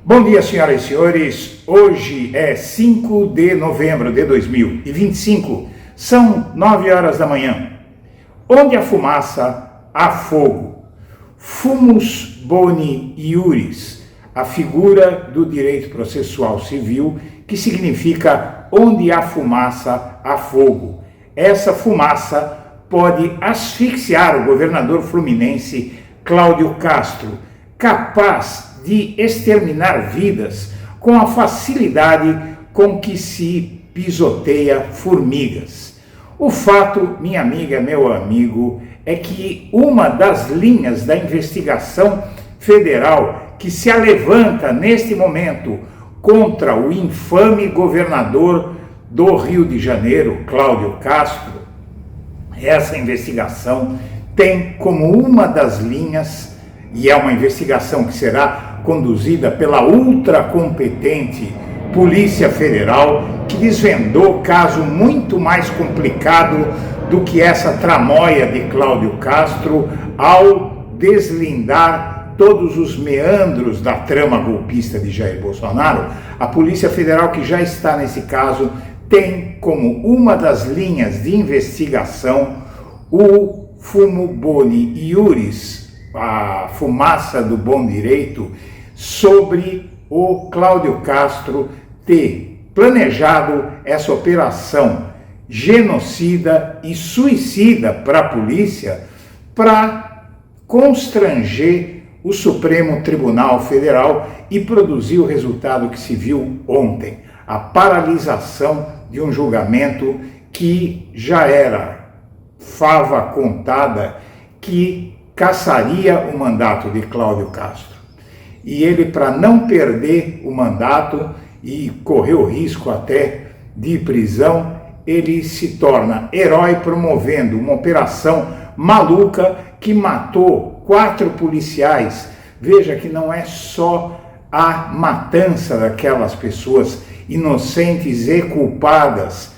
Bom dia, senhoras e senhores. Hoje é 5 de novembro de 2025. São 9 horas da manhã. Onde há fumaça, há fogo. Fumus boni iuris, a figura do direito processual civil, que significa onde há fumaça, há fogo. Essa fumaça pode asfixiar o governador fluminense Cláudio Castro, capaz de exterminar vidas com a facilidade com que se pisoteia formigas. O fato, minha amiga, meu amigo, é que uma das linhas da investigação federal que se alevanta neste momento contra o infame governador do Rio de Janeiro, Cláudio Castro, essa investigação tem como uma das linhas, e é uma investigação que será conduzida pela ultracompetente Polícia Federal, que desvendou caso muito mais complicado do que essa tramóia de Cláudio Castro ao deslindar todos os meandros da trama golpista de Jair Bolsonaro. A Polícia Federal, que já está nesse caso, tem como uma das linhas de investigação o fumo boni iuris, a fumaça do bom direito, sobre o Cláudio Castro ter planejado essa operação genocida e suicida para a polícia para constranger o Supremo Tribunal Federal e produzir o resultado que se viu ontem, a paralisação de um julgamento que já era fava contada, que cassaria o mandato de Cláudio Castro. E ele, para não perder o mandato e correr o risco até de prisão, ele se torna herói promovendo uma operação maluca que matou 4 policiais. Veja que não é só a matança daquelas pessoas inocentes e culpadas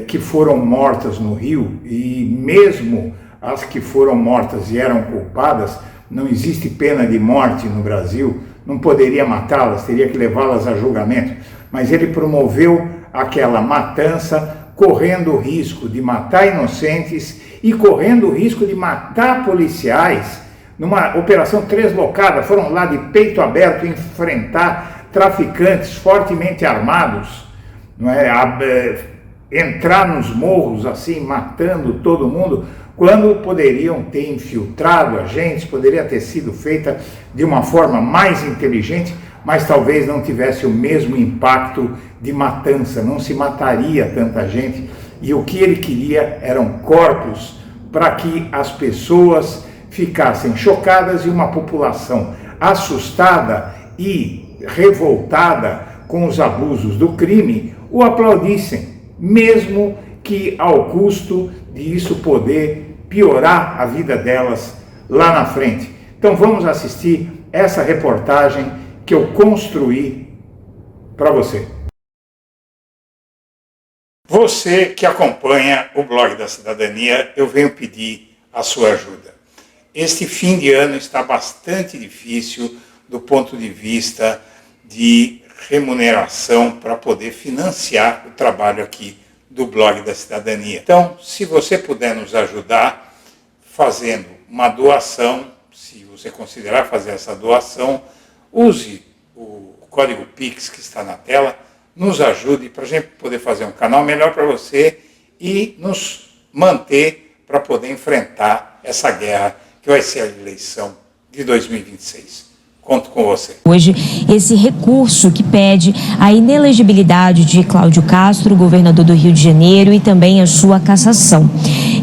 que foram mortas no Rio, e mesmo as que foram mortas e eram culpadas, não existe pena de morte no Brasil, não poderia matá-las, teria que levá-las a julgamento. Mas ele promoveu aquela matança, correndo o risco de matar inocentes e correndo o risco de matar policiais, numa operação translocada. Foram lá de peito aberto enfrentar traficantes fortemente armados, não é? Entrar nos morros assim, matando todo mundo, quando poderiam ter infiltrado agentes, poderia ter sido feita de uma forma mais inteligente, mas talvez não tivesse o mesmo impacto de matança, não se mataria tanta gente. E o que ele queria eram corpos para que as pessoas ficassem chocadas e uma população assustada e revoltada com os abusos do crime o aplaudissem, mesmo que ao custo de isso poder piorar a vida delas lá na frente. Então vamos assistir essa reportagem que eu construí para você. Você que acompanha o Blog da Cidadania, eu venho pedir a sua ajuda. Este fim de ano está bastante difícil do ponto de vista de remuneração para poder financiar o trabalho aqui do Blog da Cidadania. Então, se você puder nos ajudar fazendo uma doação, se você considerar fazer essa doação, use o código Pix que está na tela, nos ajude para a gente poder fazer um canal melhor para você e nos manter para poder enfrentar essa guerra que vai ser a eleição de 2026. Conto com você. Hoje, esse recurso que pede a inelegibilidade de Cláudio Castro, governador do Rio de Janeiro, e também a sua cassação.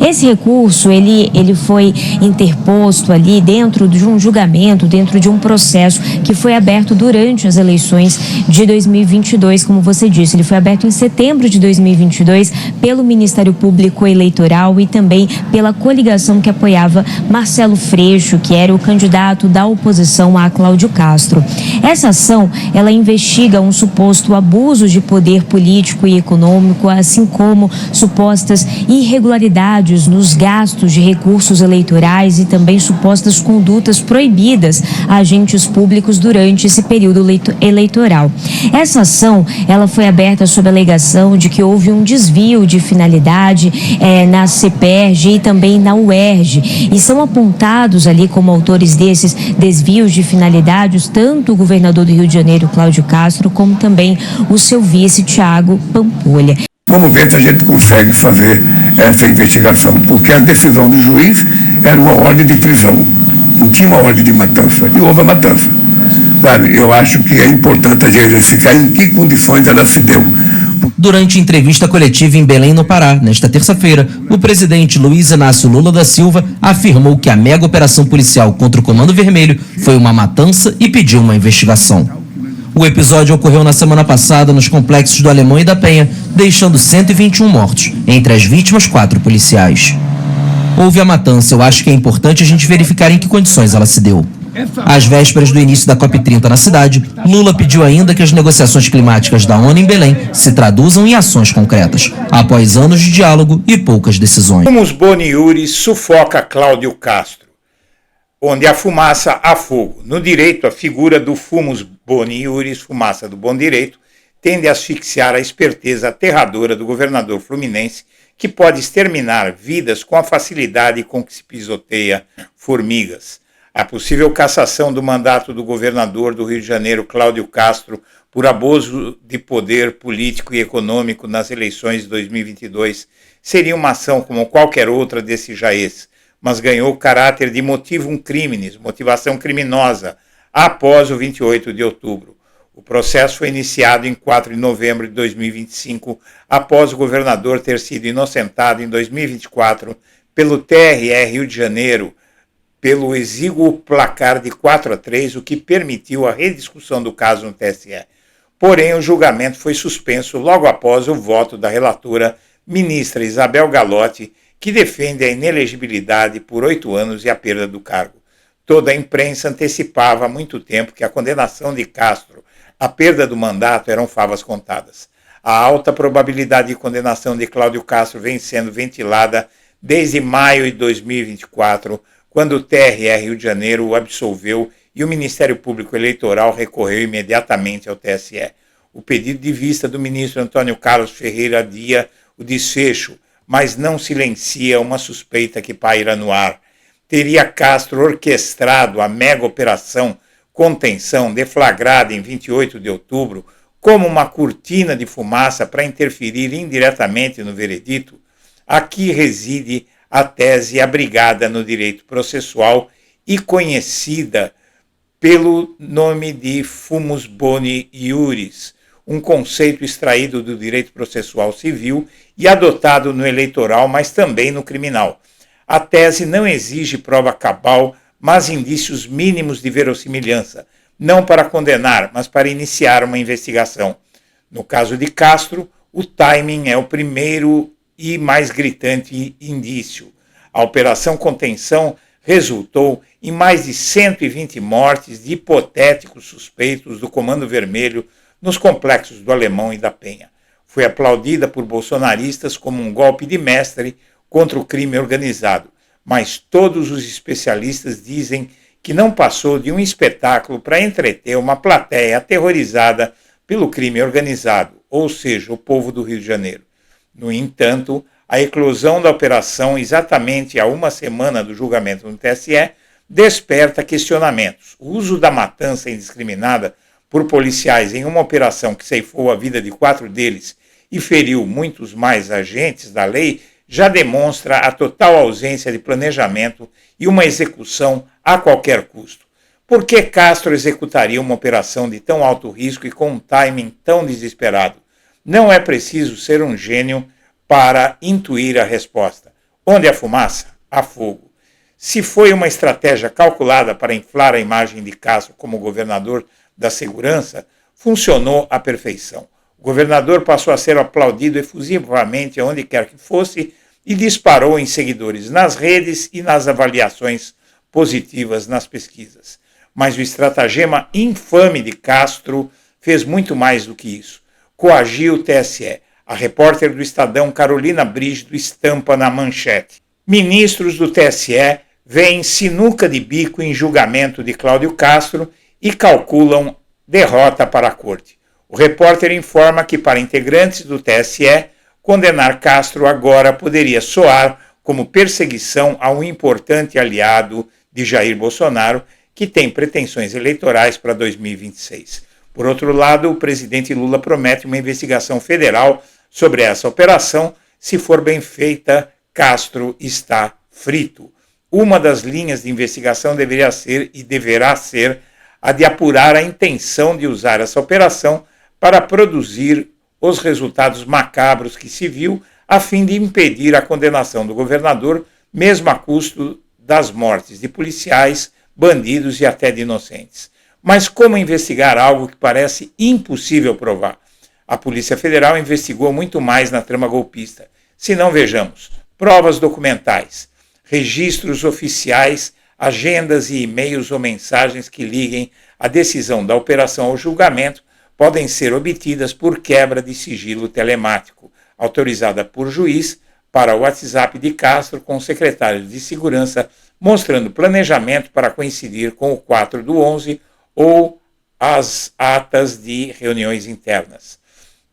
Esse recurso, ele foi interposto ali dentro de um julgamento, dentro de um processo que foi aberto durante as eleições de 2022, como você disse. Ele foi aberto em setembro de 2022 pelo Ministério Público Eleitoral e também pela coligação que apoiava Marcelo Freixo, que era o candidato da oposição a Cláudio Castro. Essa ação, ela investiga um suposto abuso de poder político e econômico, assim como supostas irregularidades irregularidades nos gastos de recursos eleitorais e também supostas condutas proibidas a agentes públicos durante esse período eleitoral. Essa ação, ela foi aberta sob a alegação de que houve um desvio de finalidade na CEPERJ e também na UERJ, e são apontados ali como autores desses desvios de finalidades tanto o governador do Rio de Janeiro, Cláudio Castro, como também o seu vice, Thiago Pampolha. Vamos ver se a gente consegue fazer essa investigação, porque a decisão do juiz era uma ordem de prisão, não tinha uma ordem de matança, e houve a matança. Sabe? Eu acho que é importante a gente verificar em que condições ela se deu. Durante entrevista coletiva em Belém, no Pará, nesta terça-feira, o presidente Luiz Inácio Lula da Silva afirmou que a mega operação policial contra o Comando Vermelho foi uma matança e pediu uma investigação. O episódio ocorreu na semana passada nos complexos do Alemão e da Penha, deixando 121 mortos, entre as vítimas 4 policiais. Houve a matança, eu acho que é importante a gente verificar em que condições ela se deu. Às vésperas do início da COP30 na cidade, Lula pediu ainda que as negociações climáticas da ONU em Belém se traduzam em ações concretas, após anos de diálogo e poucas decisões. Fumus Boni Iuris sufoca Cláudio Castro, onde a fumaça há fogo. No direito, a figura do Fumus Boni Iuris, fumaça do bom direito, tende a asfixiar a esperteza aterradora do governador fluminense, que pode exterminar vidas com a facilidade com que se pisoteia formigas. A possível cassação do mandato do governador do Rio de Janeiro, Cláudio Castro, por abuso de poder político e econômico nas eleições de 2022, seria uma ação como qualquer outra desse jaez, mas ganhou caráter de motivum criminis, motivação criminosa, após o 28 de outubro. O processo foi iniciado em 4 de novembro de 2025, após o governador ter sido inocentado em 2024 pelo TRE Rio de Janeiro, pelo exíguo placar de 4-3, o que permitiu a rediscussão do caso no TSE. Porém, o julgamento foi suspenso logo após o voto da relatora ministra Isabel Galotti, que defende a inelegibilidade por 8 anos e a perda do cargo. Toda a imprensa antecipava há muito tempo que a condenação de Castro, a perda do mandato, eram favas contadas. A alta probabilidade de condenação de Cláudio Castro vem sendo ventilada desde maio de 2024, quando o TRE Rio de Janeiro o absolveu e o Ministério Público Eleitoral recorreu imediatamente ao TSE. O pedido de vista do ministro Antônio Carlos Ferreira adia o desfecho, mas não silencia uma suspeita que paira no ar. Teria Castro orquestrado a mega operação contenção deflagrada em 28 de outubro como uma cortina de fumaça para interferir indiretamente no veredito? Aqui reside a tese abrigada no direito processual e conhecida pelo nome de Fumus Boni Iuris, um conceito extraído do direito processual civil e adotado no eleitoral, mas também no criminal. A tese não exige prova cabal, mas indícios mínimos de verossimilhança, não para condenar, mas para iniciar uma investigação. No caso de Castro, o timing é o primeiro e mais gritante indício. A operação contenção resultou em mais de 120 mortes de hipotéticos suspeitos do Comando Vermelho nos complexos do Alemão e da Penha. Foi aplaudida por bolsonaristas como um golpe de mestre contra o crime organizado, mas todos os especialistas dizem que não passou de um espetáculo para entreter uma plateia aterrorizada pelo crime organizado, ou seja, o povo do Rio de Janeiro. No entanto, a eclosão da operação, exatamente há uma semana do julgamento no TSE, desperta questionamentos. O uso da matança indiscriminada por policiais em uma operação que ceifou a vida de 4 deles e feriu muitos mais agentes da lei já demonstra a total ausência de planejamento e uma execução a qualquer custo. Por que Castro executaria uma operação de tão alto risco e com um timing tão desesperado? Não é preciso ser um gênio para intuir a resposta. Onde há fumaça, há fogo. Se foi uma estratégia calculada para inflar a imagem de Castro como governador da segurança, funcionou à perfeição. O governador passou a ser aplaudido efusivamente aonde quer que fosse e disparou em seguidores nas redes e nas avaliações positivas nas pesquisas. Mas o estratagema infame de Castro fez muito mais do que isso. Coagiu o TSE. A repórter do Estadão, Carolina Brígido, estampa na manchete. Ministros do TSE veem sinuca de bico em julgamento de Cláudio Castro e calculam derrota para a corte. O repórter informa que, para integrantes do TSE, condenar Castro agora poderia soar como perseguição a um importante aliado de Jair Bolsonaro, que tem pretensões eleitorais para 2026. Por outro lado, o presidente Lula promete uma investigação federal sobre essa operação. Se for bem feita, Castro está frito. Uma das linhas de investigação deveria ser e deverá ser a de apurar a intenção de usar essa operação para produzir os resultados macabros que se viu, a fim de impedir a condenação do governador, mesmo a custo das mortes de policiais, bandidos e até de inocentes. Mas como investigar algo que parece impossível provar? A Polícia Federal investigou muito mais na trama golpista. Se não, vejamos: provas documentais, registros oficiais, agendas e e-mails ou mensagens que liguem a decisão da operação ao julgamento podem ser obtidas por quebra de sigilo telemático, autorizada por juiz, para o WhatsApp de Castro com o secretário de Segurança, mostrando planejamento para coincidir com o 4/11 ou as atas de reuniões internas.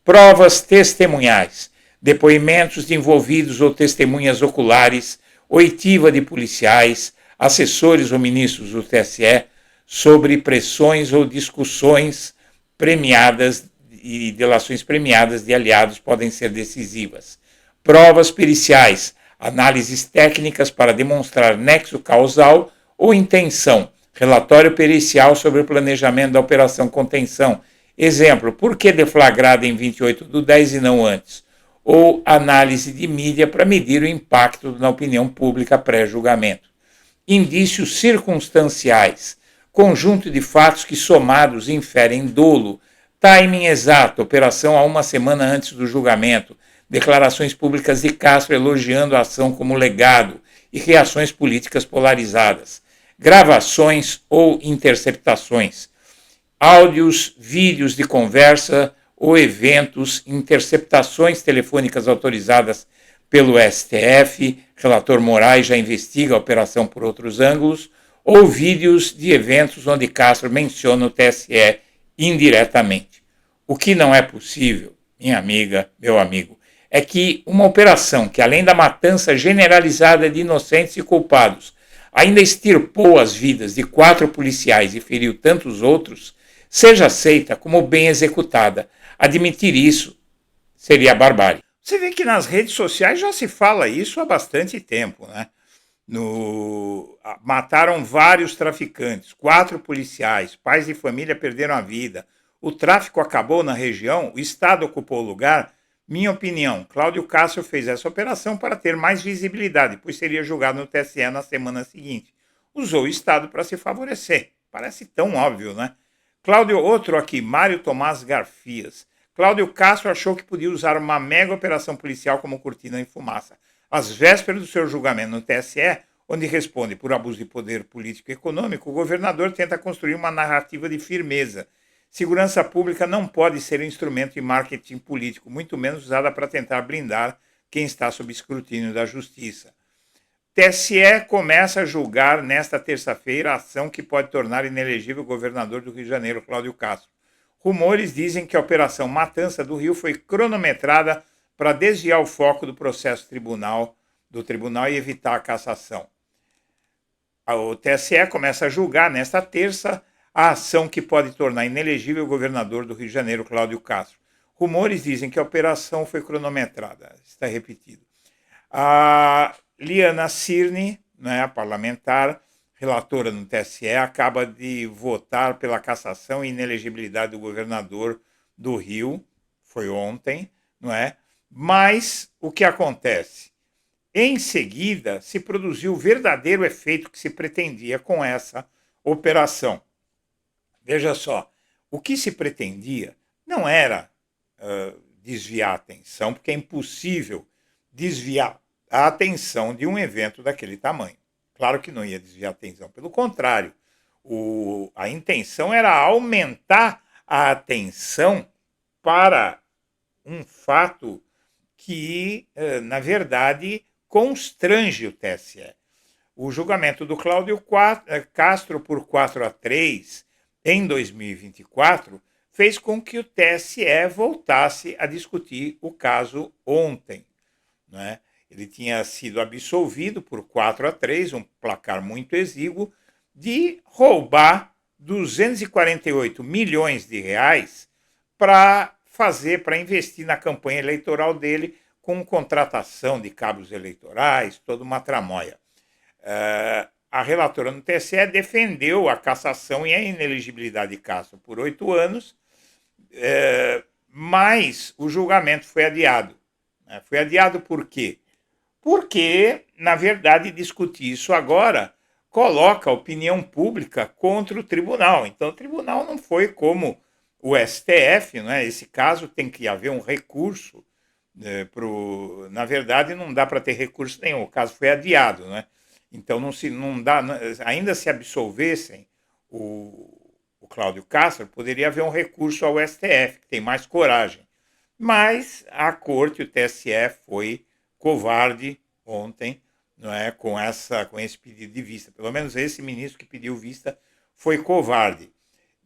Provas testemunhais, depoimentos de envolvidos ou testemunhas oculares, oitiva de policiais, assessores ou ministros do TSE sobre pressões ou discussões premiadas e delações premiadas de aliados podem ser decisivas. Provas periciais, análises técnicas para demonstrar nexo causal ou intenção, relatório pericial sobre o planejamento da operação contenção. Exemplo: por que deflagrada em 28/10 e não antes? Ou análise de mídia para medir o impacto na opinião pública pré-julgamento. Indícios circunstanciais, conjunto de fatos que somados inferem dolo, timing exato, operação a uma semana antes do julgamento, declarações públicas de Castro elogiando a ação como legado e reações políticas polarizadas, gravações ou interceptações, áudios, vídeos de conversa ou eventos, interceptações telefônicas autorizadas pelo STF, relator Moraes já investiga a operação por outros ângulos, ou vídeos de eventos onde Castro menciona o TSE indiretamente. O que não é possível, minha amiga, meu amigo, é que uma operação que, além da matança generalizada de inocentes e culpados, ainda extirpou as vidas de 4 policiais e feriu tantos outros, seja aceita como bem executada. Admitir isso seria barbárie. Você vê que nas redes sociais já se fala isso há bastante tempo, né? Mataram vários traficantes, 4 policiais, pais de família perderam a vida, o tráfico acabou na região, o Estado ocupou o lugar. Minha opinião, Cláudio Castro fez essa operação para ter mais visibilidade, pois seria julgado no TSE na semana seguinte. Usou o Estado para se favorecer. Parece tão óbvio, né? Outro aqui, Mário Tomás Garfias. Cláudio Castro achou que podia usar uma mega operação policial como cortina em fumaça. Às vésperas do seu julgamento no TSE, onde responde por abuso de poder político e econômico, o governador tenta construir uma narrativa de firmeza. Segurança pública não pode ser instrumento de marketing político, muito menos usada para tentar blindar quem está sob escrutínio da justiça. TSE começa a julgar nesta terça-feira a ação que pode tornar inelegível o governador do Rio de Janeiro, Cláudio Castro. Rumores dizem que a Operação Matança do Rio foi cronometrada para desviar o foco do processo do tribunal e evitar a cassação. O TSE começa a julgar nesta terça a ação que pode tornar inelegível o governador do Rio de Janeiro, Cláudio Castro. Rumores dizem que a operação foi cronometrada. Está repetido. A Liana Cirne, né, a parlamentar, relatora no TSE, acaba de votar pela cassação e inelegibilidade do governador do Rio. Foi ontem, não é? Mas o que acontece? Em seguida, se produziu o verdadeiro efeito que se pretendia com essa operação. Veja só, o que se pretendia não era desviar a atenção, porque é impossível desviar a atenção de um evento daquele tamanho. Claro que não ia desviar a atenção, pelo contrário, a intenção era aumentar a atenção para um fato que, na verdade, constrange o TSE. O julgamento do Cláudio Castro por 4-3 em 2024 fez com que o TSE voltasse a discutir o caso ontem, né? Ele tinha sido absolvido por 4-3, um placar muito exíguo, de roubar 248 milhões de reais para investir na campanha eleitoral dele com contratação de cabos eleitorais, toda uma tramóia. A relatora no TSE defendeu a cassação e a inelegibilidade de Castro por 8 anos, mas o julgamento foi adiado. Foi adiado por quê? Porque, na verdade, discutir isso agora coloca a opinião pública contra o tribunal. Então, o tribunal não foi como o STF, né? Esse caso tem que haver um recurso. Na verdade, não dá para ter recurso nenhum, o caso foi adiado, né? Então, não dá, ainda se absolvessem o Cláudio Castro, poderia haver um recurso ao STF, que tem mais coragem. Mas a corte, o TSE, foi covarde ontem, não é, com esse pedido de vista. Pelo menos esse ministro que pediu vista foi covarde.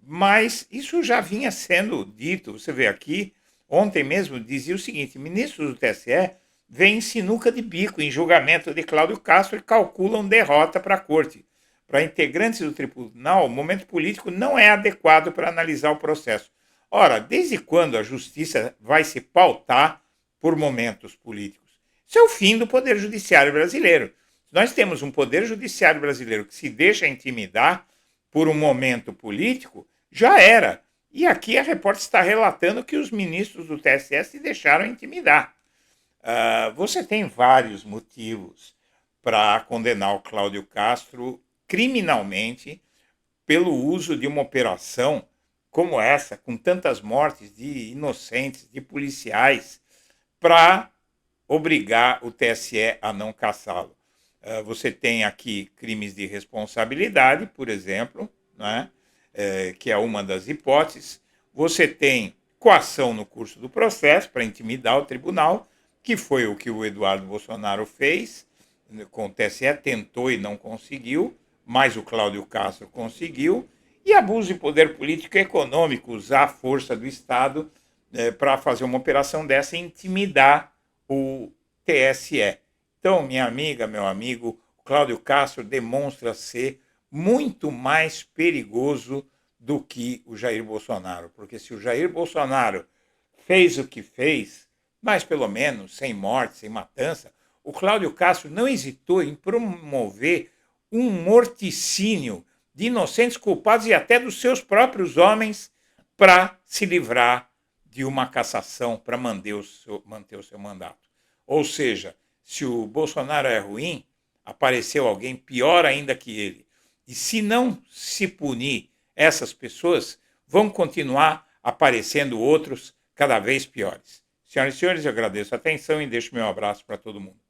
Mas isso já vinha sendo dito. Você vê aqui, ontem mesmo dizia o seguinte: ministros do TSE veem sinuca de bico em julgamento de Cláudio Castro e calculam derrota para a corte. Para integrantes do tribunal, o momento político não é adequado para analisar o processo. Ora, desde quando a justiça vai se pautar por momentos políticos? Isso é o fim do Poder Judiciário brasileiro. Nós temos um Poder Judiciário brasileiro que se deixa intimidar por um momento político, já era. E aqui a repórter está relatando que os ministros do TSE se deixaram intimidar. Você tem vários motivos para condenar o Cláudio Castro criminalmente pelo uso de uma operação como essa, com tantas mortes de inocentes, de policiais, para obrigar o TSE a não cassá-lo. Você tem aqui crimes de responsabilidade, por exemplo, né? Que é uma das hipóteses. Você tem coação no curso do processo para intimidar o tribunal, que foi o que o Eduardo Bolsonaro fez com o TSE, tentou e não conseguiu, mas o Cláudio Castro conseguiu. E abuso de poder político e econômico, usar a força do Estado para fazer uma operação dessa e intimidar o TSE. Então, minha amiga, meu amigo, o Cláudio Castro demonstra ser muito mais perigoso do que o Jair Bolsonaro. Porque se o Jair Bolsonaro fez o que fez, mas pelo menos sem morte, sem matança, o Cláudio Castro não hesitou em promover um morticínio de inocentes culpados e até dos seus próprios homens para se livrar de uma cassação, para manter o seu mandato. Ou seja, se o Bolsonaro é ruim, apareceu alguém pior ainda que ele. E se não se punir essas pessoas, vão continuar aparecendo outros cada vez piores. Senhoras e senhores, eu agradeço a atenção e deixo meu abraço para todo mundo.